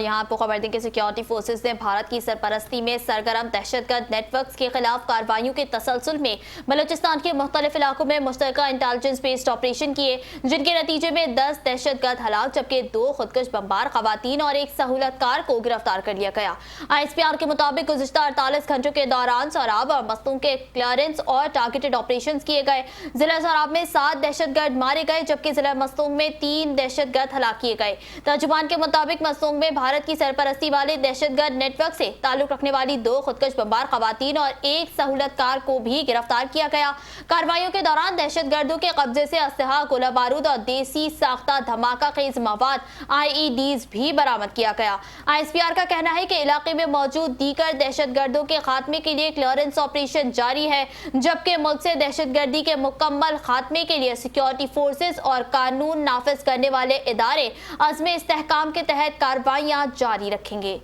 یہاں آپ کو خبر دیں کہ سیکیورٹی فورسز نے بھارت کی سرپرستی میں سرگرم دہشت گرد نیٹ ورکس کے خلاف کارروائیوں کے تسلسل میں بلوچستان کے مختلف علاقوں میں مشترکہ انٹیلیجنس بیسڈ آپریشن کیے، جن کے نتیجے میں 10 دہشت گرد ہلاک جبکہ 2 خودکش بمبار خواتین اور ایک سہولت کار کو گرفتار کر لیا گیا۔ ISPR کے مطابق گزشتہ 48 گھنٹوں کے دوران سوراب اور مستونگ کے کلیئرنس اور ٹارگیٹڈ آپریشنز کیے گئے۔ ضلع سوراب میں 7 دہشت گرد مارے گئے جبکہ ضلع مستونگ میں 3 دہشت گرد ہلاک کیے گئے۔ ترجمان کے مطابق مستونگ میں بھارت کی سرپرستی والے دہشت گرد نیٹ ورک سے تعلق رکھنے والی 2 خودکش بمبار خواتین اور ایک سہولت کار کو بھی گرفتار کیا گیا۔ کارروائیوں کے دوران دہشت گردوں کے قبضے سے اسلحہ، گولہ بارود اور دیسی ساختہ دھماکہ خیز مواد IEDs بھی برآمد کیا گیا۔ ISPR کا کہنا ہے کہ علاقے میں موجود دیگر دہشت گردوں کے خاتمے کے لیے کلیئرنس آپریشن جاری ہے، جبکہ ملک سے دہشت گردی کے مکمل خاتمے کے لیے سیکیورٹی فورسز اور قانون نافذ کرنے والے ادارے عزم استحکام کے تحت کارروائیاں جاری رکھیں گے۔